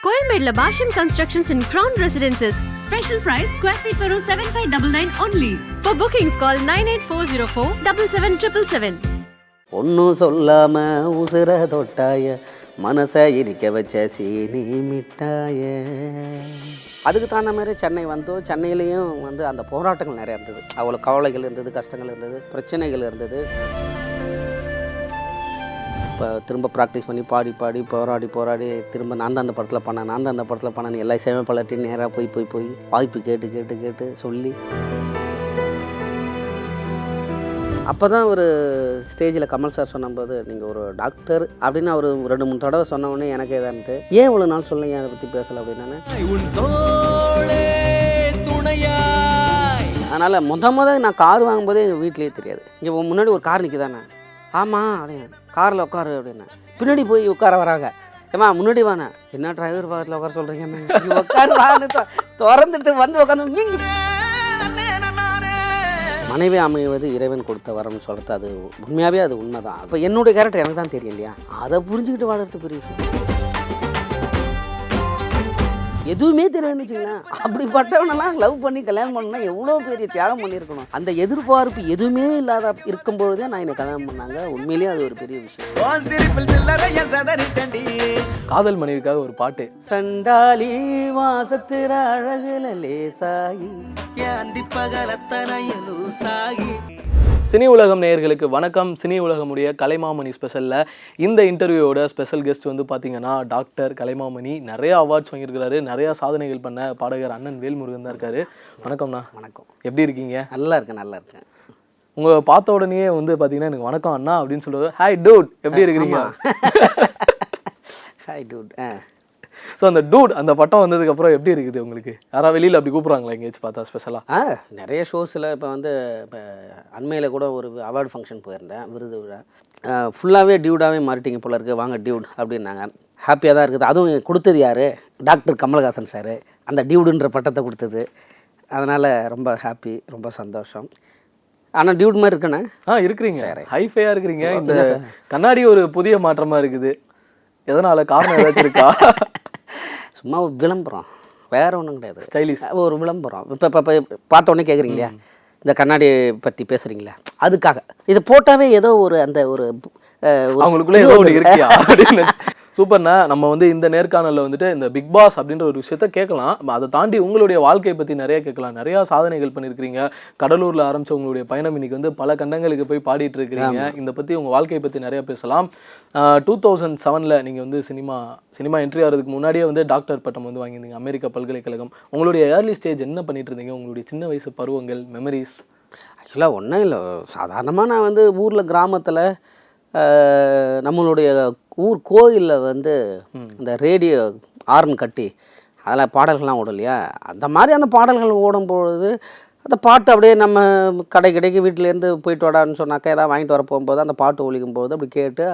Coimbatore Basham Constructions in Crown Residences. Special price square feet per 7599 only. For bookings call 98404 77777. ஒன்றும் சொல்லாம உசுர தொட்டாய மனசை இடிக்க வச்ச சீனி மிட்டாய. அதுக்கு தகுந்த மாதிரி சென்னை வந்தோம். சென்னையிலையும் வந்து அந்த போராட்டங்கள் நிறையா இருந்தது. அவ்வளோ கவலைகள் இருந்தது, கஷ்டங்கள் இருந்தது, பிரச்சனைகள் இருந்தது. இப்போ திரும்ப ப்ராக்டிஸ் பண்ணி பாடி பாடி போராடி திரும்ப நான் தான் அந்த படத்தில் பண்ணேன் எல்லா சேவைப்பாளர்ட்டையும் நேராக போய் வாய்ப்பு கேட்டு சொல்லி அப்போ தான் ஒரு ஸ்டேஜில் கமல் சார் சொன்னபோது நீங்கள் ஒரு டாக்டர் அப்படின்னு அவர் 2-3 தடவை சொன்னவொடனே எனக்கு எதான்ட்டு ஏன் இவ்வளோ நாள் சொல்லுங்க அதை பற்றி பேசலை அப்படின்னு. அதனால் முத நான் கார் வாங்கும்போதே எங்கள் வீட்லேயே தெரியாது. இங்கே முன்னாடி ஒரு கார் நிற்குதானே, ஆமாம் அப்படின்னு காரில் உட்காரு அப்படின்னு. பின்னாடி போய் உட்கார வராங்க, ஏம்மா முன்னாடி வானே, என்ன டிரைவர் பக்கத்தில் உட்கார சொல்கிறீங்க, உட்காரு வான்னு திறந்துட்டு வந்து உட்காந்து. மனைவி அமைவது இறைவன் கொடுத்த வரம்னு சொல்கிறது அது உண்மையாகவே அது உண்மை தான். இப்போ என்னுடைய கேரக்டர் எனக்கு தான் தெரியும் இல்லையா, அதை புரிஞ்சுக்கிட்டு வாழறது பெரிய விஷயம். எதுவுமே தெரியாதுன்னு வச்சுங்களேன். அப்படிப்பட்டவனெல்லாம் லவ் பண்ணி கல்யாணம் பண்ணணும்னா எவ்வளோ பெரிய தியாகம் பண்ணியிருக்கணும். அந்த எதிர்பார்ப்பு எதுவுமே இல்லாத இருக்கும்பொழுதே நான் என்னை கல்யாணம் பண்ணாங்க. உண்மையிலேயே அது ஒரு பெரிய விஷயம். காதல் மனைவிக்காக ஒரு பாட்டு, சண்டாலி வாசத்திர அழகுல லேசாகி சாகி. சினி உலகம் நேயர்களுக்கு வணக்கம். சினி உலகமுடைய கலைமாமணி ஸ்பெஷலில் இந்த இன்டர்வியூவோட ஸ்பெஷல் கெஸ்ட் வந்து பார்த்தீங்கன்னா டாக்டர் கலைமாமணி. நிறைய அவார்ட்ஸ் வாங்கியிருக்கிறாரு, நிறையா சாதனைகள் பண்ண பாடகர் அண்ணன் வேல்முருகன் தான் இருக்காரு. வணக்கம்ண்ணா. வணக்கம். எப்படி இருக்கீங்க? நல்லா இருக்கேன். உங்கள் பார்த்த உடனே வந்து பார்த்தீங்கன்னா எனக்கு வணக்கம் அண்ணா அப்படின்னு சொல்லுவது, ஹாய் டூட் எப்படி இருக்கிறீங்க? Hi dude. ஸோ அந்த டூட் அந்த பட்டம் வந்ததுக்கப்புறம் எப்படி இருக்குது உங்களுக்கு? யாராவது வெளியில் அப்படி கூப்பிட்றாங்களா எங்கேயாச்சும் பார்த்தா ஸ்பெஷலாக? நிறைய ஷோஸில் இப்போ வந்து இப்போ அண்மையில் கூட ஒரு அவார்டு ஃபங்க்ஷன் போயிருந்தேன், விருது விழா. ஃபுல்லாகவே டியூடாகவே மாறிட்டீங்க போல இருக்குது, வாங்க டியூட் அப்படின்னாங்க. ஹாப்பியாக தான் இருக்குது. அதுவும் கொடுத்தது யார்? டாக்டர் கமல்ஹாசன் சார் அந்த டியூடுன்ற பட்டத்தை கொடுத்தது. அதனால் ரொம்ப ஹாப்பி, ரொம்ப சந்தோஷம். ஆனால் டியூட் மாதிரி இருக்கேண்ணே. இருக்கிறீங்க, ஹைஃபையாக இருக்கிறீங்க. இந்த கண்ணாடி ஒரு புதிய மாற்றமாக இருக்குது, எதனால்? காரணம் ஏதாச்சும் இருக்கா? சும்மா விளம்பரம், வேறு ஒன்றும் கிடையாது. ஸ்டைலிஷ் ஒரு விளம்பரம். இப்போ பார்த்த உடனே கேட்குறீங்க இல்லையா, இந்த கண்ணாடி பற்றி பேசுகிறீங்களா, அதுக்காக இது போட்டாவே ஏதோ ஒரு அந்த ஒரு அவங்களுக்குள்ளே ஏதோ ஒன்று இருக்கியா அப்படின்னு. சூப்பர்ண்ணா. நம்ம வந்து இந்த நேர்காணலில் வந்துட்டு இந்த பிக் பாஸ் அப்படின்ற ஒரு விஷயத்த கேட்கலாம். அதை தாண்டி உங்களுடைய வாழ்க்கையை பற்றி நிறைய கேட்கலாம். நிறையா சாதனைகள் பண்ணியிருக்கிறீங்க. கடலூரில் ஆரம்பித்த உங்களுடைய பயணம் இன்னைக்கு வந்து பல கண்டங்களுக்கு போய் பாடிட்டு இருக்கிறீங்க. இந்த பற்றி உங்கள் வாழ்க்கையை பற்றி நிறையா பேசலாம். 2007 நீங்கள் வந்து சினிமா என்ட்ரி ஆகிறதுக்கு முன்னாடியே வந்து டாக்டர் பட்டம் வந்து வாங்கியிருந்தீங்க அமெரிக்கா பல்கலைக்கழகம். உங்களுடைய ஏர்லி ஸ்டேஜ் என்ன பண்ணிட்டு இருந்தீங்க? உங்களுடைய சின்ன வயசு பருவங்கள், மெமரிஸ்? ஆக்சுவலாக ஒன்றும் இல்லை, சாதாரணமாக நான் வந்து ஊரில் கிராமத்தில் நம்மளுடைய ஊர் கோயிலில் வந்து இந்த ரேடியோ ஆர்ன் கட்டி அதில் பாடல்கள்லாம் ஓடும் இல்லையா, அந்த மாதிரி அந்த பாடல்கள் ஓடும்பொழுது அந்த பாட்டு அப்படியே நம்ம கடைக்கு வீட்டிலேருந்து போயிட்டு வாடான்னு சொன்னாக்கா ஏதாவது வாங்கிட்டு வர போகும்போது அந்த பாட்டு ஒழிக்கும் போது அப்படி கேட்டு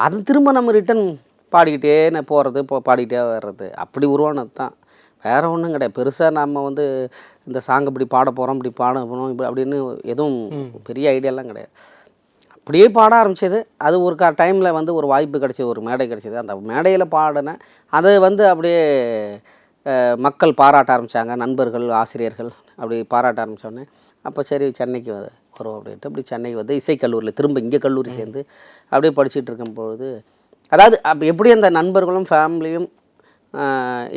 அது திரும்ப நம்ம ரிட்டன் பாடிக்கிட்டே போகிறது, பாடிக்கிட்டே வர்றது, அப்படி உருவானது தான். வேறு ஒன்றும் கிடையாது. பெருசாக நம்ம வந்து இந்த சாங் இப்படி பாட போகிறோம், இப்படி பாட போகிறோம் இப்படி அப்படின்னு எதுவும் பெரிய ஐடியாலாம் கிடையாது. அப்படியே பாட ஆரம்பிச்சது. அது ஒரு டைமில் வந்து ஒரு வாய்ப்பு கிடச்சிது, ஒரு மேடை கிடச்சிது. அந்த மேடையில் பாடினேன். அதை வந்து அப்படியே மக்கள் பாராட்ட ஆரம்பித்தாங்க, நண்பர்கள், ஆசிரியர்கள் அப்படி பாராட்ட ஆரம்பித்தோடனே அப்போ சரி சென்னைக்கு வரும் அப்படின்ட்டு அப்படி சென்னைக்கு வந்து இசைக்கல்லூரியில் திரும்ப இங்கே கல்லூரி சேர்ந்து அப்படியே படிச்சுட்டு இருக்கும்பொழுது, அதாவது அப்போ எப்படி அந்த நண்பர்களும் ஃபேமிலியும்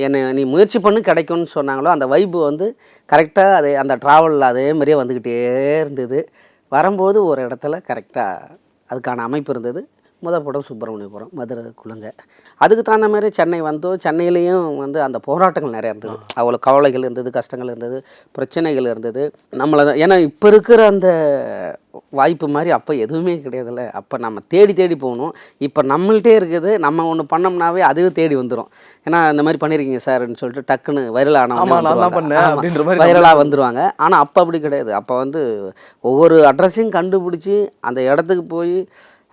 என்னை நீ முயற்சி பண்ணி கிடைக்கும்னு சொன்னாங்களோ அந்த வைப்பு வந்து கரெக்டாக அதே அந்த ட்ராவலில் அதே மாதிரியே வந்துக்கிட்டே இருந்தது. வரும்போது ஒரு இடத்துல கரெக்டாக அதுக்கான அமைப்பு இருந்தது. முதல் படம் சுப்பிரமணியபுரம், மதுரை குழுங்க. அதுக்கு தகுந்த மாதிரி சென்னை வந்தோம். சென்னையிலையும் வந்து அந்த போராட்டங்கள் நிறையா இருந்தது. அவ்வளோ கவலைகள் இருந்தது, கஷ்டங்கள் இருந்தது, பிரச்சனைகள் இருந்தது. நம்மளை தான் ஏன்னா இப்போ இருக்கிற அந்த வாய்ப்பு மாதிரி அப்போ எதுவுமே கிடையாதுல்ல. அப்போ நம்ம தேடி போகணும். இப்போ நம்மள்கிட்டே இருக்குது, நம்ம ஒன்று பண்ணோம்னாவே அதுவே தேடி வந்துடும். ஏன்னா இந்த மாதிரி பண்ணியிருக்கீங்க சார்ன்னு சொல்லிட்டு டக்குன்னு வைரலாக வந்துடுவாங்க. ஆனால் அப்போ அப்படி கிடையாது. அப்போ வந்து ஒவ்வொரு அட்ரஸையும் கண்டுபிடிச்சி அந்த இடத்துக்கு போய்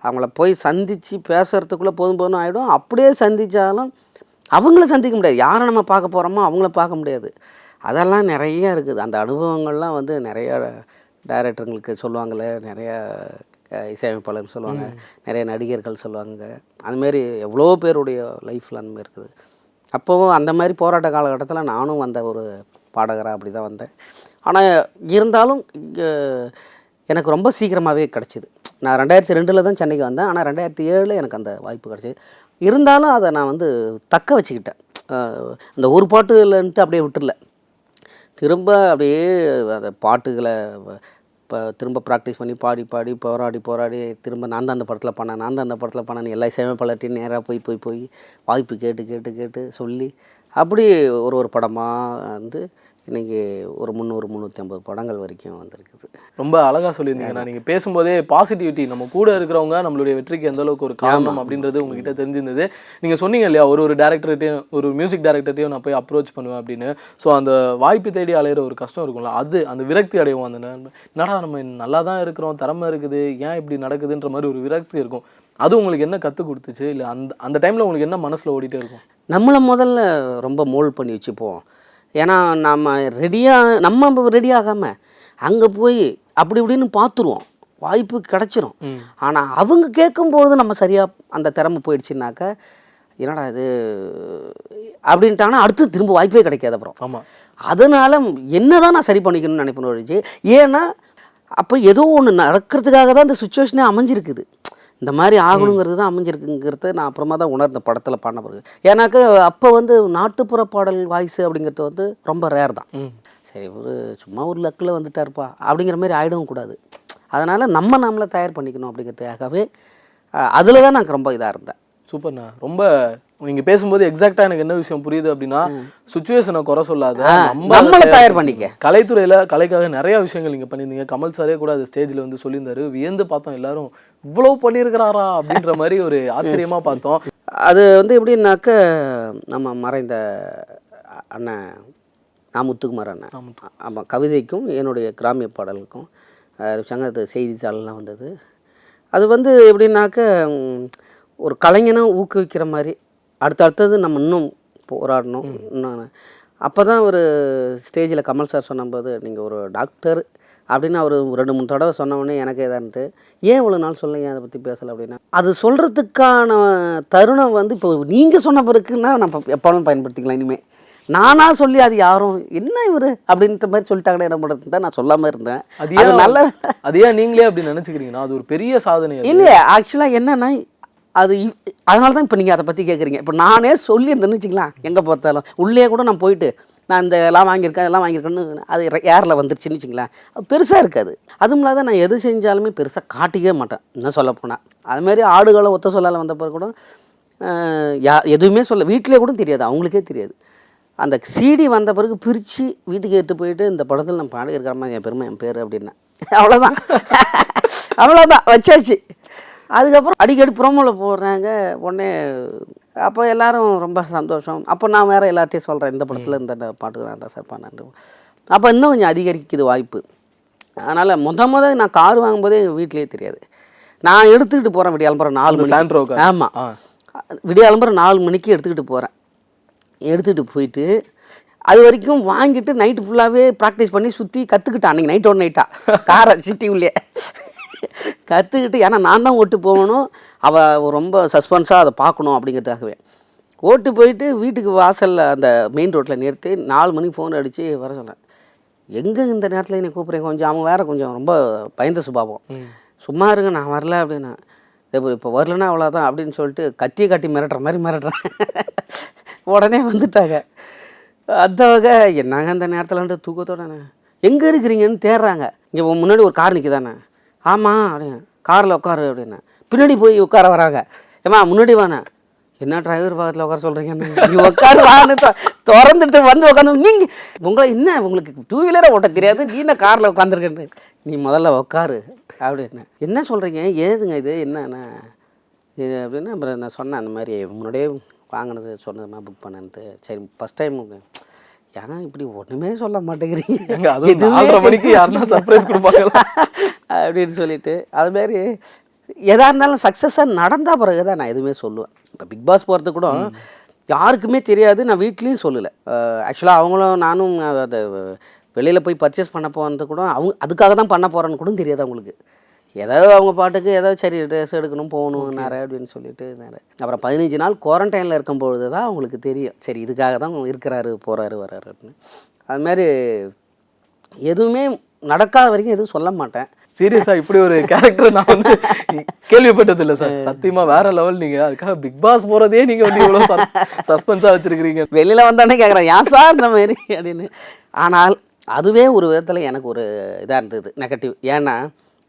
அவங்கள போய் சந்தித்து பேசுகிறதுக்குள்ளே போதும் ஆகிடும். அப்படியே சந்தித்தாலும் அவங்கள சந்திக்க முடியாது. யாரை நம்ம பார்க்க போகிறோமோ அவங்கள பார்க்க முடியாது. அதெல்லாம் நிறையா இருக்குது. அந்த அனுபவங்கள்லாம் வந்து நிறையா டைரக்டருங்களுக்கு சொல்லுவாங்களே, நிறையா இசையமைப்பாளர் சொல்லுவாங்க, நிறைய நடிகர்கள் சொல்லுவாங்க. அதுமாரி எவ்வளோ பேருடைய லைஃப்பில் அந்தமாரி இருக்குது. அப்போவும் அந்த மாதிரி போராட்ட காலகட்டத்தில் நானும் வந்த ஒரு பாடகராக அப்படி தான் வந்தேன். ஆனால் இருந்தாலும் எனக்கு ரொம்ப சீக்கிரமாகவே கிடச்சிது. நான் 2002 தான் சென்னைக்கு வந்தேன். ஆனால் 2007 எனக்கு அந்த வாய்ப்பு கிடச்சிது. இருந்தாலும் அதை நான் வந்து தக்க வச்சுக்கிட்டேன். அந்த ஒரு பாட்டுலன்ட்டு அப்படியே விட்டுறல. திரும்ப அப்படியே அந்த பாட்டுகளை இப்போ திரும்ப ப்ராக்டிஸ் பண்ணி பாடி பாடி போராடி திரும்ப நான் தான் அந்த படத்தில் பண்ணேன் எல்லா இசையமைப்பாளர்ட்டையும் நேராக போய் வாய்ப்பு கேட்டு சொல்லி அப்படி ஒரு படமாக வந்து இன்றைக்கி ஒரு 300-350 படங்கள் வரைக்கும் வந்திருக்குது. ரொம்ப அழகாக சொல்லியிருந்தீங்கண்ணா. நீங்கள் பேசும்போதே பாசிட்டிவிட்டி, நம்ம கூட இருக்கிறவங்க நம்மளுடைய வெற்றிக்கு எந்த அளவுக்கு ஒரு காரணம் அப்படின்றது உங்ககிட்ட தெரிஞ்சிருந்தது. நீங்கள் சொன்னீங்க இல்லையா, ஒரு டேரக்டர்கிட்டையும் ஒரு மியூசிக் டேரக்டர்கிட்டையும் நான் போய் அப்ரோச் பண்ணுவேன் அப்படின்னு. ஸோ அந்த வாய்ப்பு தேடி அலையிற ஒரு கஷ்டம் இருக்கும்ல, அது அந்த விரக்தி அடைவோம். அந்த என்னடா நம்ம நல்லா தான் இருக்கிறோம், திறமை இருக்குது, ஏன் இப்படி நடக்குதுன்ற மாதிரி ஒரு விரக்தி இருக்கும். அது உங்களுக்கு என்ன கற்றுக் கொடுத்துச்சு? இல்லை அந்த டைமில் உங்களுக்கு என்ன மனசில் ஓடிட்டே இருக்கும்? நம்மளை முதல்ல ரொம்ப மோல்ட் பண்ணி வச்சுப்போம். ஏன்னா நம்ம ரெடி ஆகாமல் அங்கே போய் அப்படி இப்படின்னு பார்த்துருவோம், வாய்ப்பு கிடச்சிரும். ஆனால் அவங்க கேட்கும்பொழுது நம்ம சரியாக அந்த திறமை போயிடுச்சுனாக்கா என்னடா இது அப்படின்ட்டாங்கன்னா அடுத்து திரும்ப வாய்ப்பே கிடைக்காது. அப்புறம் ஆமாம், அதனால் என்ன தான் நான் சரி பண்ணிக்கணும்னு நினைப்பேன் ஒழிச்சு. ஏன்னா அப்போ ஏதோ ஒன்று நடக்கிறதுக்காக தான் இந்த சுச்சுவேஷனே அமைஞ்சிருக்குது. இந்த மாதிரி ஆகணுங்கிறது தான் அமைஞ்சிருக்குங்கிறத நான் அப்புறமா தான் உணர்ந்த படத்தில் பண்ண பிறகு. ஏன்னாக்க அப்போ வந்து நாட்டுப்புற பாடல் வாய்ஸ் அப்படிங்கிறது வந்து ரொம்ப ரேர் தான். சரி சும்மா ஒரு லக்கில் வந்துட்டாருப்பா அப்படிங்கிற மாதிரி ஆகிடவும் கூடாது. அதனால் நம்மளை தயார் பண்ணிக்கணும் அப்படிங்கிறதுக்காகவே அதில் தான் நான் ரொம்ப இதாக இருந்தேன். சூப்பர்ண்ணா. ரொம்ப நீங்கள் பேசும்போது எக்ஸாக்டாக எனக்கு என்ன விஷயம் புரியுது அப்படின்னா, சுச்சுவேஷனை குறை சொல்லாத, நம்மளை தயார் பண்ணிக்க. கலைத்துறையில் கலைக்காக நிறையா விஷயங்கள் நீங்கள் பண்ணியிருந்தீங்க. கமல் சாரே கூட அது ஸ்டேஜில் வந்து சொல்லியிருந்தாரு. வியந்து பார்த்தோம் எல்லாரும், இவ்வளோ பண்ணியிருக்கிறாரா அப்படின்ற மாதிரி ஒரு ஆச்சரியமாக பார்த்தோம். அது வந்து எப்படின்னாக்க நம்ம மறைந்த அண்ணன் முத்துக்குமார் அண்ணன், ஆமாம், கவிதைக்கும் என்னுடைய கிராமிய பாடலுக்கும் சங்கத்து செய்தித்தாளெலாம் வந்தது. அது வந்து எப்படின்னாக்க ஒரு கலைஞனை ஊக்குவிக்கிற மாதிரி அடுத்தது நம்ம இன்னும் போராடணும். இன்னும் அப்போ தான் ஒரு ஸ்டேஜில் கமல் சார் சொன்னபோது, நீங்கள் ஒரு டாக்டர் அப்படின்னு அவர் 2-3 தடவை சொன்னவொடனே எனக்கு எதானது, ஏன் இவ்வளோ நாள் சொல்லுங்க அதை பற்றி பேசலை அப்படின்னா, அது சொல்கிறதுக்கான தருணம் வந்து இப்போ நீங்கள் சொன்ன பிறகுன்னா நம்ம எப்போவும் பயன்படுத்திக்கலாம். இனிமேல் நானாக சொல்லி அது யாரும் என்ன இவர் அப்படின்ற மாதிரி சொல்லிட்டாங்கன்னா என்ன பண்ணுறது தான் நான் சொல்லாமல் இருந்தேன். அது நல்ல அதையா நீங்களே அப்படி நினச்சிக்கிறீங்கன்னா அது ஒரு பெரிய சாதனை இல்லை. ஆக்சுவலாக என்னென்னா அது அதனால தான் இப்போ நீங்கள் அதை பற்றி கேட்குறீங்க. இப்போ நானே சொல்லியிருந்தேன்னு வச்சுக்கலாம், எங்கே பார்த்தாலும் உள்ளே கூட நான் போயிட்டு நான் இந்த எல்லாம் வாங்கியிருக்கேன் இதெல்லாம் வாங்கியிருக்கேன்னு அது ஏரில் வந்துருச்சுன்னு வச்சுங்களேன், அது பெருசாக இருக்காது. அதுவும் இல்லாத நான் எது செஞ்சாலுமே பெருசாக காட்டிக்கவே மாட்டேன். இன்னும் சொல்ல போனால் அதுமாரி ஆடுகளை ஒத்த சொல்லால் வந்த பிறகு கூட எதுவுமே சொல்ல, வீட்டிலே கூட தெரியாது, அவங்களுக்கே தெரியாது. அந்த சிடி வந்த பிறகு பிரித்து வீட்டுக்கு எடுத்து போயிட்டு இந்த படத்தில் நான் பாடி இருக்கிற என் பெருமை என் பேர் அப்படின்னா அவ்வளோதான் வச்சாச்சு. அதுக்கப்புறம் அடிக்கடி ப்ரோமோவில் போடுறாங்க உடனே. அப்போ எல்லோரும் ரொம்ப சந்தோஷம். அப்போ நான் வேறு எல்லார்ட்டையும் சொல்கிறேன், இந்த படத்தில் இந்த பாட்டுக்கு நான் தான் சார் பண்ணேன். அப்போ இன்னும் கொஞ்சம் அதிகரிக்குது வாய்ப்பு. அதனால் நான் கார் வாங்கும்போதே எங்கள் வீட்லேயே தெரியாது. நான் எடுத்துக்கிட்டு போகிறேன் விடியாலம்பரம் 4 மணி. ஆமாம், விடியாலம்பரம் 4 மணிக்கு எடுத்துக்கிட்டு போகிறேன். எடுத்துகிட்டு போயிட்டு அது வரைக்கும் வாங்கிட்டு நைட்டு ஃபுல்லாகவே ப்ராக்டிஸ் பண்ணி சுற்றி கற்றுக்கிட்டேன். அன்றைக்கி நைட்டோட நைட்டாக காரை சிட்டி உள்ளே கற்றுக்கிட்டு, ஏன்னா நான் தான் ஓட்டு போகணும், அவள் ரொம்ப சஸ்பென்ஸாக அதை பார்க்கணும் அப்படிங்கிறதுக்காகவே ஓட்டு போயிட்டு வீட்டுக்கு வாசலில் அந்த மெயின் ரோட்டில் நிறுத்தி 4 மணிக்கு ஃபோன் அடித்து வர சொன்னேன். எங்கே இந்த நேரத்தில் என்னை கூப்பிட்றேன், கொஞ்சம் அவன் வேறு கொஞ்சம் ரொம்ப பயந்த சுபாவம், சும்மா இருங்க நான் வரல அப்படின்னா, இப்போ வரலன்னா அவ்வளோதான் அப்படின்னு சொல்லிட்டு கத்தியை காட்டி மிரட்டுற மாதிரி மிரட்டுறேன். உடனே வந்துட்டாங்க. அந்த வகை என்னங்க அந்த நேரத்தில் தூக்கத்தோடனே எங்கே இருக்கிறீங்கன்னு தேடுறாங்க. இங்கே முன்னாடி ஒரு கார் நிற்குதானே, ஆமாம் அப்படிங்க, காரில் உட்காரு அப்படின்னா, பின்னாடி போய் உட்கார வராங்க. ஏம்மா முன்னாடி வானே, என்ன டிரைவர் பக்கத்தில் உட்கார சொல்கிறீங்கன்னு, நீ உட்காரு வான்னு திறந்துட்டு வந்து உட்காந்து, நீங்கள் உங்களுக்கு 2 வீலரை ஓட்ட தெரியாது, நீ என்ன காரில் உட்காந்துருக்கேன்னு, நீ முதல்ல உட்காரு அப்படின்னு. என்ன சொல்கிறீங்க, ஏதுங்க இது என்னண்ணா இது அப்படின்னு. அப்புறம் நான் சொன்னேன், அந்த மாதிரி முன்னாடியே வாங்கினது சொன்னதுமா புக் பண்ணேன்ட்டு. சரி ஃபஸ்ட் டைம் ஏன்னா இப்படி ஒன்றுமே சொல்ல மாட்டேங்கிறீங்க, சர்ப்ரைஸ் கொடுப்பாங்க அப்படின்னு சொல்லிட்டு அதுமாரி எதாக இருந்தாலும் சக்ஸஸாக நடந்தால் பிறகு தான் நான் எதுவுமே சொல்லுவேன். இப்போ பிக் பாஸ் போகிறது கூட யாருக்குமே தெரியாது, நான் வீட்லேயும் சொல்லலை. ஆக்சுவலாக அவங்களும் நானும் அதை வெளியில் போய் பர்ச்சேஸ் பண்ண போகிறது கூட அதுக்காக தான் பண்ண போகிறேன்னு கூட தெரியாது அவங்களுக்கு. ஏதோ அவங்க பாட்டுக்கு ஏதோ சரி ட்ரெஸ் எடுக்கணும் போகணும் நிறைய அப்படின்னு சொல்லிட்டு நிறைய. அப்புறம் 15 நாள் குவாரண்டைனில் இருக்கும்பொழுது தான் அவங்களுக்கு தெரியும் சரி இதுக்காக தான் இருக்கிறாரு போகிறாரு வர்றாரு அப்படின்னு. அதுமாதிரி எதுவுமே நடக்காத வரைக்கும் எதுவும் சொல்ல மாட்டேன். சீரியஸாக இப்படி ஒரு கேரக்டர் நான் வந்து கேள்விப்பட்டது இல்லை சார். சத்தியமாக வேற லெவல். நீங்கள் அதுக்காக பிக் பாஸ் போகிறதே நீங்கள் வந்து இவ்வளோ சஸ்பென்ஸாக வச்சுருக்கிறீங்க. வெளியில் வந்தானே கேட்குறேன் ஏன் சார் இந்த மாதிரி அப்படின்னு. ஆனால் அதுவே ஒரு விதத்தில் எனக்கு ஒரு இதாக இருந்தது நெகட்டிவ். ஏன்னா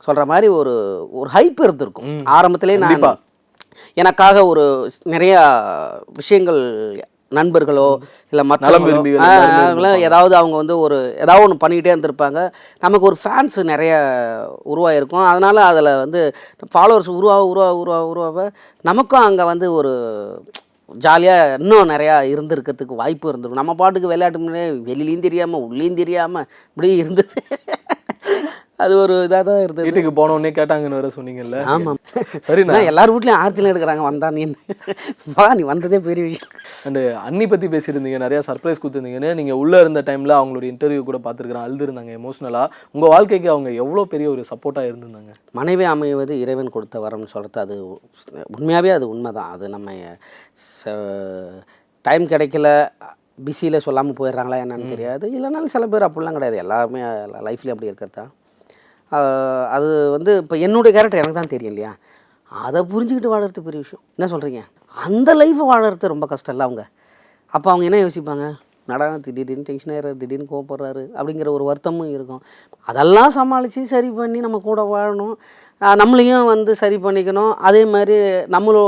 சொல்கிற மாதிரி ஒரு ஒரு ஹைப் இருந்திருக்கும் ஆரம்பத்திலே. நான் எனக்காக ஒரு நிறையா விஷயங்கள் நண்பர்களோ இல்லை மற்றவங்களோ ஏதாவது அவங்க வந்து ஒரு ஏதாவது ஒன்று பண்ணிக்கிட்டே இருந்திருப்பாங்க. நமக்கு ஒரு ஃபேன்ஸ் நிறைய உருவாகிருக்கும். அதனால் அதில் வந்து ஃபாலோவர்ஸ் உருவாக நமக்கும் அங்கே வந்து ஒரு ஜாலியாக இன்னும் நிறையா இருந்திருக்கிறதுக்கு வாய்ப்பு இருந்திருக்கும். நம்ம பாட்டுக்கு விளையாட்டு முன்னே வெளியிலையும் தெரியாமல் உள்ளேயும் தெரியாமல் இப்படி இருந்தது. அது ஒரு இதாக தான் இருந்தது. வீட்டுக்கு போனோடனே கேட்டாங்கன்னு வேற சொன்னீங்கல்ல. ஆமாம் சரிண்ணா எல்லார் வீட்லையும் ஆர்த்திலாம் எடுக்கிறாங்க வந்தா நீ நீ வந்ததே பெரிய விஷயம். அண்டு அண்ணி பற்றி பேசியிருந்தீங்க, நிறையா சர்ப்ரைஸ் கொடுத்துருந்தீங்கன்னு. நீங்கள் உள்ளே இருந்த டைமில் அவங்களோட இன்டர்வியூ கூட பார்த்துருக்குறேன், அழுதுருந்தாங்க எமோஷ்னலாக. உங்கள் வாழ்க்கைக்கு அவங்க எவ்வளோ பெரிய ஒரு சப்போர்ட்டாக இருந்திருந்தாங்க? மனைவி அமைவது இறைவன் கொடுத்த வரம்னு சொல்கிறது அது உண்மையாகவே அது உண்மை தான். அது நம்ம டைம் கிடைக்கல பிஸியில் சொல்லாமல் போயிடுறாங்களா என்னன்னு தெரியாது. இல்லைனாலும் சில பேர் அப்படிலாம் கிடையாது, எல்லாருமே லைஃப்லேயும் அப்படி இருக்கிறதா. அது வந்து இப்போ என்னுடைய கேரக்டர் எனக்கு தான் தெரியும் இல்லையா, அதை புரிஞ்சுக்கிட்டு வாழறது பெரிய விஷயம். என்ன சொல்கிறீங்க? அந்த லைஃப்பை வாழறது ரொம்ப கஷ்டம் இல்லை அவங்க. அப்போ அவங்க என்ன யோசிப்பாங்க, திடீர்னு டென்ஷன் ஆகிறாரு, திடீர்னு கோவப்படுறாரு அப்படிங்கிற ஒரு வருத்தமும் இருக்கும். அதெல்லாம் சமாளித்து சரி பண்ணி நம்ம கூட வாழணும், நம்மளையும் வந்து சரி பண்ணிக்கணும். அதே மாதிரி நம்மளோ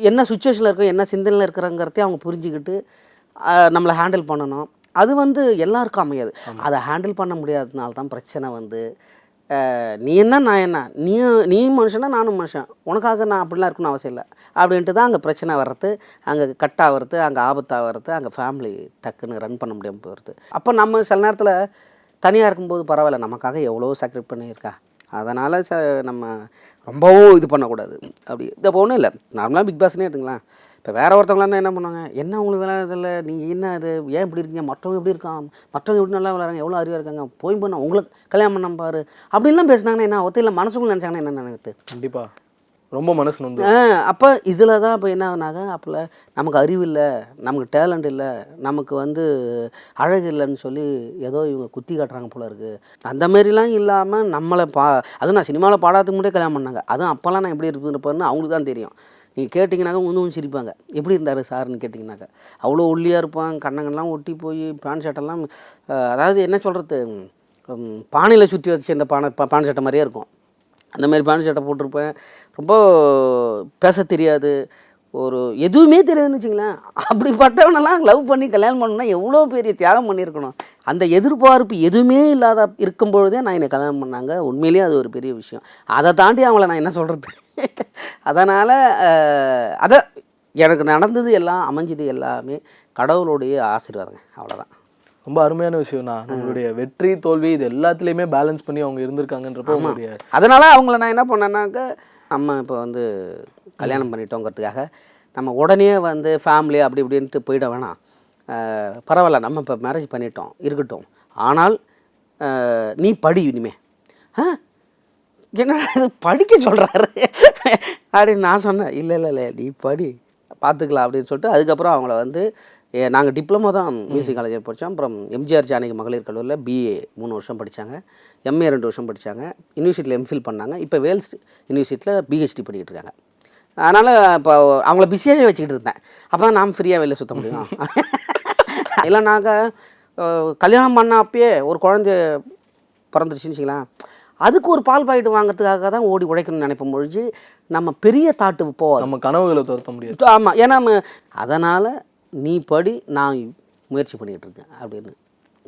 என்ன சுச்சுவேஷனில் இருக்கோம், என்ன சிந்தனையில் இருக்கிறங்கிறதையும் அவங்க புரிஞ்சுக்கிட்டு நம்மளை ஹேண்டில் பண்ணணும். அது வந்து எல்லாருக்கும் அமையாது. அதை ஹேண்டில் பண்ண முடியாததுனால தான் பிரச்சனை வந்து நீ என்ன நான் என்ன, நீ மனுஷனா நானும் மனுஷன், உனக்காக நான் அப்படிலாம் இருக்கணும்னு அவசியம் இல்லை அப்படின்ட்டு தான் அங்கே பிரச்சனை வர்றது, அங்கே கட் ஆகிறது, அங்கே ஆபத்தாகிறது, அங்கே ஃபேமிலி டக்குன்னு ரன் பண்ண முடியாமல் போகிறது. அப்போ நம்ம சில நேரத்தில் தனியாக இருக்கும்போது பரவாயில்ல, நமக்காக எவ்வளோ சாக்ரிஃபைஸ் பண்ணியிருக்கா, அதனால் நம்ம ரொம்பவும் இது பண்ணக்கூடாது. அப்படி இது ஒன்றும் இல்லை, நார்மலாக பிக் பாஸ்னே எடுத்துங்களேன். இப்போ வேறு ஒருத்தவங்களாம் என்ன பண்ணுவாங்க, என்ன உங்களுக்கு விளையாடுறதில்ல, நீங்கள் என்ன அது ஏன் இப்படி இருக்கீங்க, மற்றவங்க எப்படி இருக்கான், மற்றவங்க எப்படி நல்லா விளையாடுறாங்க, எவ்வளோ அறிவாக இருக்காங்க, போய் பண்ண உங்களுக்கு கல்யாணம் பண்ண பாரு அப்படின்லாம் பேசுனாங்கன்னா என்ன ஒத்தையில் மனசுக்குள்ள நினச்சாங்கன்னா என்ன நினைக்கிறது. கண்டிப்பாக ரொம்ப மனசு வந்து அப்போ இதில் தான் இப்போ என்ன ஆகுனாங்க, அப்போ நமக்கு அறிவு இல்லை, நமக்கு டேலண்ட் இல்லை, நமக்கு வந்து அழகு இல்லைன்னு சொல்லி ஏதோ இவங்க குத்தி காட்டுறாங்க போல இருக்குது. அந்த மாரிலாம் இல்லாமல் நம்மளை அதுவும் நான் சினிமாவில் பாடாதுக்கு முன்னாடியே கல்யாணம் பண்ணாங்க. அதுவும் அப்போல்லாம் நான் எப்படி இருப்பேன்னு அவங்களுக்கு தான் தெரியும். நீங்கள் கேட்டிங்கனாக்கா ஒன்றும் சிரிப்பாங்க, எப்படி இருந்தார் சார்னு கேட்டிங்கனாக்கா. அவ்வளோ ஒல்லியாக இருப்பாங்க, கண்ணங்கள்லாம் ஒட்டி போய் பேண்ட் ஷர்ட்டெல்லாம் அதாவது என்ன சொல்கிறது, பானையில் சுற்றி வச்சு இந்த பேண்ட் ஷர்ட்டை மாதிரியே இருக்கும். அந்த மாதிரி பேண்ட் ஷர்ட்டை போட்டிருப்பேன். ரொம்ப பேச தெரியாது, ஒரு எதுவுமே தெரியாதுன்னு வச்சுங்களேன். அப்படிப்பட்டவனெல்லாம் லவ் பண்ணி கல்யாணம் பண்ணணும்னா எவ்வளோ பெரிய தியாகம் பண்ணியிருக்கணும். அந்த எதிர்பார்ப்பு எதுவுமே இல்லாத இருக்கும்பொழுதே நான் என்னை கல்யாணம் பண்ணாங்க. உண்மையிலேயே அது ஒரு பெரிய விஷயம். அதை தாண்டி அவங்கள நான் என்ன சொல்கிறது. அதனால் அதை எனக்கு நடந்தது எல்லாம் அமைஞ்சது எல்லாமே கடவுளுடைய ஆசீர்வாதங்க, அவ்வளோதான். ரொம்ப அருமையான விஷயம்னா நம்மளுடைய வெற்றி தோல்வி இது எல்லாத்துலேயுமே பேலன்ஸ் பண்ணி அவங்க இருந்திருக்காங்கன்றப்போ. அதனால் அவங்கள நான் என்ன பண்ணேன்னாக்க, நம்ம இப்போ வந்து கல்யாணம் பண்ணிட்டோங்கிறதுக்காக நம்ம உடனே வந்து ஃபேமிலி அப்படி இப்படின்ட்டு போயிட வேணாம். பரவாயில்ல, நம்ம இப்போ மேரேஜ் பண்ணிட்டோம் இருக்கட்டும், ஆனால் நீ படி இனிமே. என்ன படிக்க சொல்கிறாரு அப்படின்னு நான் சொன்னேன். இல்லை நீ படி பார்த்துக்கலாம் அப்படின்னு சொல்லிட்டு அதுக்கப்புறம் அவங்கள வந்து நாங்கள் டிப்ளமோ தான் மியூசிக் காலேஜில் படித்தோம். அப்புறம் எம்ஜிஆர் ஜானகி மகளிர் கல்லூரியில் பிஏ 3 வருஷம் படித்தாங்க, எம்ஏ 2 வருஷம் படித்தாங்க, யூனிவர்சிட்டியில் எம்ஃபில் பண்ணாங்க. இப்போ வேல்ஸ் யூனிவர்சிட்டியில் பிஹெச்டி பண்ணிக்கிட்டு இருக்காங்க. அதனால் இப்போ அவங்கள பிஸியாகவே வச்சுக்கிட்டு இருந்தேன். அப்போ தான் நாம் ஃப்ரீயாக வெளில சுற்ற முடியும். இல்லைனாக்கா கல்யாணம் பண்ண அப்பயே ஒரு குழந்தை பிறந்துருச்சுன்னு வச்சுக்கலாம், அதுக்கு ஒரு பால் பாக்கெட்டு வாங்கிறதுக்காக தான் ஓடி உழைக்கணும்னு நினைப்போம் பொழுது நம்ம பெரிய தாட்டு போவோம், நம்ம கனவுகளை துரத்த முடியாது. ஆமாம், ஏன்னா அதனால் நீ படி, நான் முயற்சி பண்ணிகிட்டு இருக்கேன் அப்படின்னு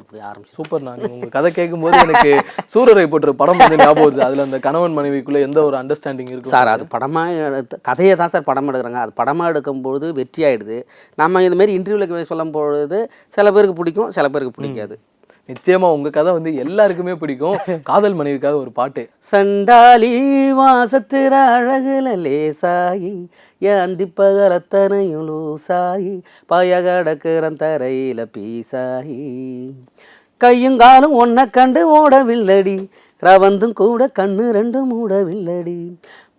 இப்படி ஆரம்பிச்சு. சூப்பர். நான் உங்கள் கதை கேட்கும்போது எனக்கு சூரரை போட்டுற படம் வந்து ஞாபகம் வருது. அதில் அந்த கணவன் மனைவிக்குள்ளே எந்த ஒரு அண்டர்ஸ்டாண்டிங் இருக்குது சார். அது படமாக கதையை தான் சார் படமாக எடுக்கிறாங்க. அது படமாக எடுக்கும்பொழுது வெற்றி ஆகிடுது. நம்ம இதுமாரி இன்டர்வியூவில் சொல்லும் பொழுது சில பேருக்கு பிடிக்கும், சில பேருக்கு பிடிக்காது. நிச்சயமா உங்க கதை வந்து எல்லாருக்குமே பிடிக்கும். காதல் மனைவிக்காக ஒரு பாட்டு. சண்டாலி வாசத்திர அழகுல லேசாயி ஏந்தி பகலத்தனையும் லூசாயி பாய கடக்குறன் தரையில பீசாயி கையுங்காலும் ஒன்ன கண்டு ஓடவில்லடி ரவந்தும் கூட கண்ணு ரெண்டு மூடவில்லடி,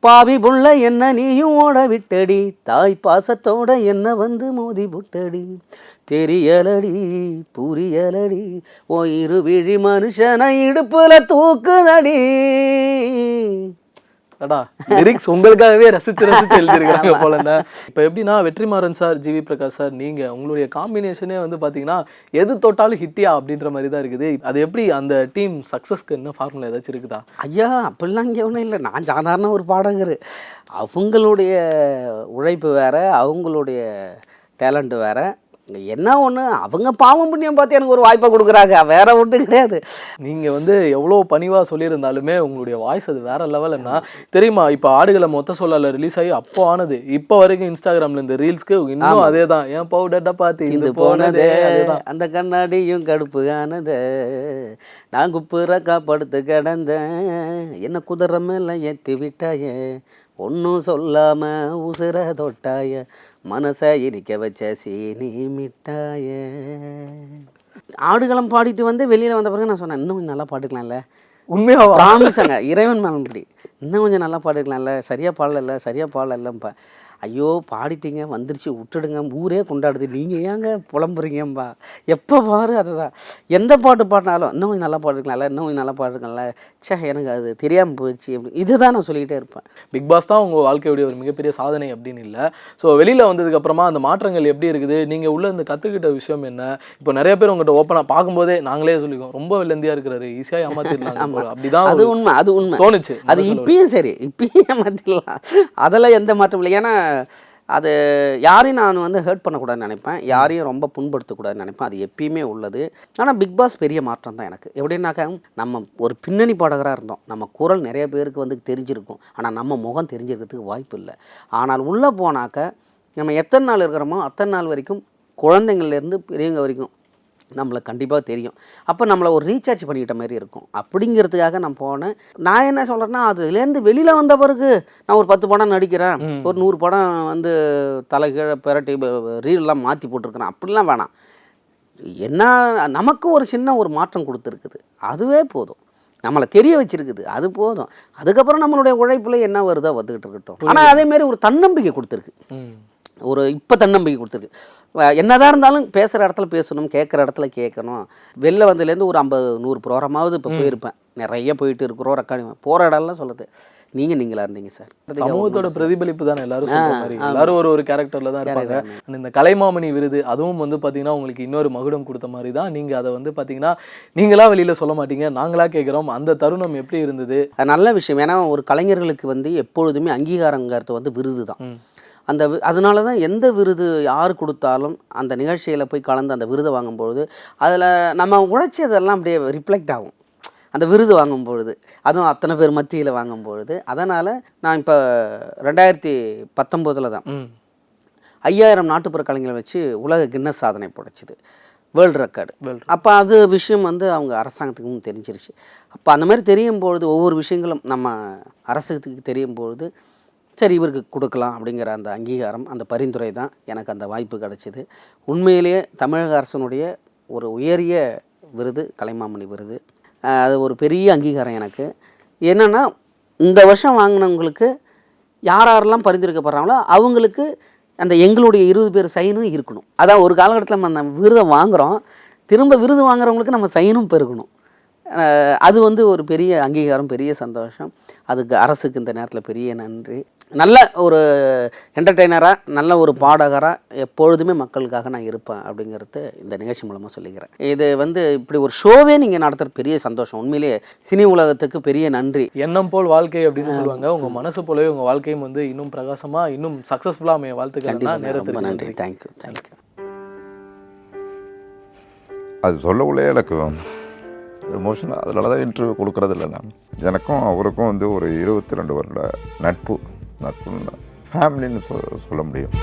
பாவி புள்ள என்ன நீயும் ஓட விட்டடி, தாய் பாசத்தோட என்ன வந்து மோதி புட்டடி, தெரியலடி புரியலடி ஓ இருவிழி மனுஷனை இடுப்புல தூக்குதடி. அடா லிரிக்ஸ் உங்களுக்காகவே ரசிச்சு எழுதிருக்காங்க போலண்ணா. இப்போ எப்படின்னா வெற்றிமாறன் சார், ஜிவி பிரகாஷ் சார், நீங்கள் உங்களுடைய காம்பினேஷனே வந்து பார்த்தீங்கன்னா எது தொட்டாலும் ஹிட்டியா அப்படின்ற மாதிரி தான் இருக்குது. அது எப்படி அந்த டீம் சக்ஸஸ்க்கு என்ன ஃபார்முலா ஏதாச்சும் இருக்குதா? ஐயா அப்படிலாம் இங்கே ஒன்றும் இல்லை. நான் சாதாரண ஒரு பாடகர். அவங்களுடைய உழைப்பு வேறு, அவங்களுடைய டேலண்ட்டு வேறு. என்ன ஒன்று, அவங்க பாவம் புண்ணியம் பார்த்து எனக்கு ஒரு வாய்ப்பை கொடுக்குறாங்க, வேற ஒன்றும் கிடையாது. நீங்கள் வந்து எவ்வளோ பணிவாக சொல்லியிருந்தாலுமே உங்களுடைய வாய்ஸ் அது வேற லெவல்னா தெரியுமா? இப்போ ஆடுகளை மொத்த சொல்லல ரிலீஸ் ஆகி அப்போ ஆனது இப்போ வரைக்கும் இன்ஸ்டாகிராமில் இந்த ரீல்ஸ்க்கு இன்னும் அதே தான். ஏன் பவுடர்டா பார்த்து இது போனதே, அந்த கண்ணாடியும் கடுப்பு ஆனது, நான் குப்புறக்கா படுத்து கிடந்தேன், என்ன குதிரை மேல ஏற்றி விட்டாயே, ஒன்றும் சொல்லாம உசுர தொட்டாய, மனசை இடிக்க வச்ச சீனி மிட்டாய. ஆடுகளம் பாடிட்டு வந்து வெளியில் வந்த பிறகு நான் சொன்னேன், இன்னும் கொஞ்சம் நல்லா பாட்டுக்கலாம்ல. உண்மையாக ப்ராமிஸாங்க, இறைவன் மேலப்படி இன்னும் கொஞ்சம் நல்லா பாட்டுக்கலாம்ல, சரியாக பாடலப்பா. ஐயோ பாடிட்டீங்க வந்துருச்சு விட்டுடுங்க, ஊரே கொண்டாடுது, நீங்கள் ஏங்க புலம்புறீங்கம்பா. எப்போ பாரு அதுதான், எந்த பாட்டு பாடினாலும் இன்னும் கொஞ்சம் நல்லா பாடுக்கலாம்ல, இன்னும் கொஞ்சம் நல்லா பாடுக்கலாம்ல, சே எனக்கு அது தெரியாமல் போயிடுச்சு அப்படி, இதுதான் நான் சொல்லிக்கிட்டே இருப்பேன். பிக் பாஸ் தான் உங்கள் வாழ்க்கையுடைய ஒரு மிகப்பெரிய சாதனை அப்படின்னு இல்லை. ஸோ வெளியில் வந்ததுக்கப்புறமா அந்த மாற்றங்கள் எப்படி இருக்குது, நீங்கள் உள்ள இந்த கற்றுக்கிட்ட விஷயம் என்ன? இப்போ நிறைய பேர் உங்கள்கிட்ட ஓப்பனாக பார்க்கும்போதே நாங்களே சொல்லிக்கோம், ரொம்ப வெள்ளந்தியாக இருக்கிறாரு, ஈஸியாக ஏமாத்திடலாம், அப்படிதான் அது உண்மை தோணுச்சு. அது இப்பயும் சரி, இப்பயும் ஏமாத்திடலாம், அதெல்லாம் எந்த மாற்றம் இல்லை. ஏன்னா அது யாரையும் நான் வந்து ஹர்ட் பண்ணக்கூடாதுன்னு நினைப்பேன், யாரையும் ரொம்ப புண்படுத்தக்கூடாதுன்னு நினைப்பேன், அது எப்பயுமே உள்ளது. ஆனால் பிக் பாஸ் பெரிய மாற்றம் தான் எனக்கு. எப்படின்னாக்கா, நம்ம ஒரு பின்னணி பாடகராக இருந்தோம், நம்ம குரல் நிறைய பேருக்கு வந்து தெரிஞ்சிருக்கும், ஆனால் நம்ம முகம் தெரிஞ்சிருக்கிறதுக்கு வாய்ப்பு இல்லை. ஆனால் உள்ளே போனாக்க நம்ம எத்தனை நாள் இருக்கிறோமோ அத்தனை நாள் வரைக்கும், குழந்தைங்கள்லேருந்து பெரியவங்க வரைக்கும் நம்மளை கண்டிப்பாக தெரியும். அப்போ நம்மளை ஒரு ரீசார்ஜ் பண்ணிக்கிட்ட மாதிரி இருக்கும். அப்படிங்கிறதுக்காக நான் போனேன். நான் என்ன சொல்கிறேன்னா, அதுலேருந்து வெளியில் வந்த பிறகு நான் ஒரு 10 படம் நடிக்கிறேன், ஒரு 100 படம் வந்து தலைகீழ பெரட்டி ரீல்லாம் மாற்றி போட்டிருக்கிறேன், அப்படிலாம் வேணாம். என்ன நமக்கு ஒரு சின்ன ஒரு மாற்றம் கொடுத்துருக்குது, அதுவே போதும். நம்மளை தெரிய வச்சிருக்குது, அது போதும். அதுக்கப்புறம் நம்மளுடைய உழைப்பில் என்ன வருதோ வந்துக்கிட்டு இருக்கட்டும். ஆனால் அதேமாரி ஒரு தன்னம்பிக்கை கொடுத்துருக்கு, ஒரு இப்போ தன்னம்பிக்கை கொடுத்துருக்கு. என்னதான் இருந்தாலும் பேசுகிற இடத்துல பேசணும், கேட்குற இடத்துல கேட்கணும். வெளில வந்ததுலேருந்து ஒரு 50-100 ப்ரோக்ராமாவது இப்போ போயிருப்பேன், நிறைய போயிட்டு இருக்கிறோம், ரெக்கார்டிங் போகிற இடம்லாம் சொல்லுது. நீங்களா இருந்தீங்க சார், சமூகத்தோட பிரதிபலிப்பு தானே எல்லாரும் சொல்ற மாதிரி. எல்லாரும் ஒரு கேரக்டர்ல தான் இருப்பாங்க. இந்த கலைமாமணி விருது அதுவும் வந்து பார்த்தீங்கன்னா உங்களுக்கு இன்னொரு மகுடம் கொடுத்த மாதிரி தான். நீங்கள் அதை வந்து பார்த்தீங்கன்னா நீங்களா வெளியில் சொல்ல மாட்டீங்க, நாங்களா கேட்குறோம். அந்த தருணம் எப்படி இருந்தது? அது நல்ல விஷயம். ஏன்னா ஒரு கலைஞர்களுக்கு வந்து எப்பொழுதுமே அங்கீகாரங்கிறது வந்து விருது தான். அதனால தான் எந்த விருது யார் கொடுத்தாலும் அந்த நிகழ்ச்சியில் போய் கலந்து அந்த விருதை வாங்கும்பொழுது அதில் நம்ம உழைச்சதெல்லாம் அப்படியே ரிஃப்ளெக்ட் ஆகும் அந்த விருது வாங்கும்பொழுது, அதுவும் அத்தனை பேர் மத்தியில் வாங்கும்பொழுது. அதனால் நான் இப்போ 2019 தான் 5000 நாட்டுப்புற கலைஞர்களை வச்சு உலக கின்னஸ் சாதனை படைச்சிது, வேர்ல்டு ரெக்கார்டு. அப்போ அது விஷயம் வந்து அவங்க அரசாங்கத்துக்கும் தெரிஞ்சிருச்சு. அப்போ அந்த மாதிரி தெரியும் பொழுது, ஒவ்வொரு விஷயங்களும் நம்ம அரசாங்கத்துக்கு தெரியும் பொழுது, சரி இவருக்கு கொடுக்கலாம் அப்படிங்கிற அந்த அங்கீகாரம், அந்த பரிந்துரை தான் எனக்கு அந்த வாய்ப்பு கிடச்சிது. உண்மையிலேயே தமிழக அரசனுடைய ஒரு உயரிய விருது கலைமாமணி விருது. அது ஒரு பெரிய அங்கீகாரம் எனக்கு. என்னென்னா இந்த வருஷம் வாங்கினவங்களுக்கு யாரெல்லாம் பரிந்துரைக்கப்படுறாங்களோ அவங்களுக்கு அந்த எங்களுடைய 20 பேர் சைனும் இருக்கணும். அதான் ஒரு காலகட்டத்தில் நம்ம அந்த விருதை வாங்குகிறோம், திரும்ப விருது வாங்குறவங்களுக்கு நம்ம சைனும் பெருகணும். அது வந்து ஒரு பெரிய அங்கீகாரம், பெரிய சந்தோஷம். அதுக்கு அரசுக்கு இந்த நேரத்தில் பெரிய நன்றி. நல்ல ஒரு என்டர்டெய்னராக, நல்ல ஒரு பாடகராக எப்பொழுதுமே மக்களுக்காக நான் இருப்பேன் அப்படிங்கிறது இந்த நிகழ்ச்சி மூலமாக சொல்லிக்கிறேன். இது வந்து இப்படி ஒரு ஷோவே நீங்கள் நடத்துறது பெரிய சந்தோஷம். உண்மையிலேயே சினி உலகத்துக்கு பெரிய நன்றி. எண்ணம் போல் வாழ்க்கை அப்படின்னு சொல்லுவாங்க. உங்கள் மனசு போலவே உங்கள் வாழ்க்கையும் வந்து இன்னும் பிரகாசமாக இன்னும் சக்ஸஸ்ஃபுல்லாக அமைய வாழ்த்துக்கள். ரொம்ப நன்றி. தேங்க்யூ. அது சொல்லக்குள்ளே எனக்கு எமோஷன். அதனால தான் இன்டர்வியூ கொடுக்குறதில்ல. நான் எனக்கும் அவருக்கும் வந்து ஒரு 22 வருட நட்புன்னு ஃபேமிலின்னு சொல்ல முடியும்.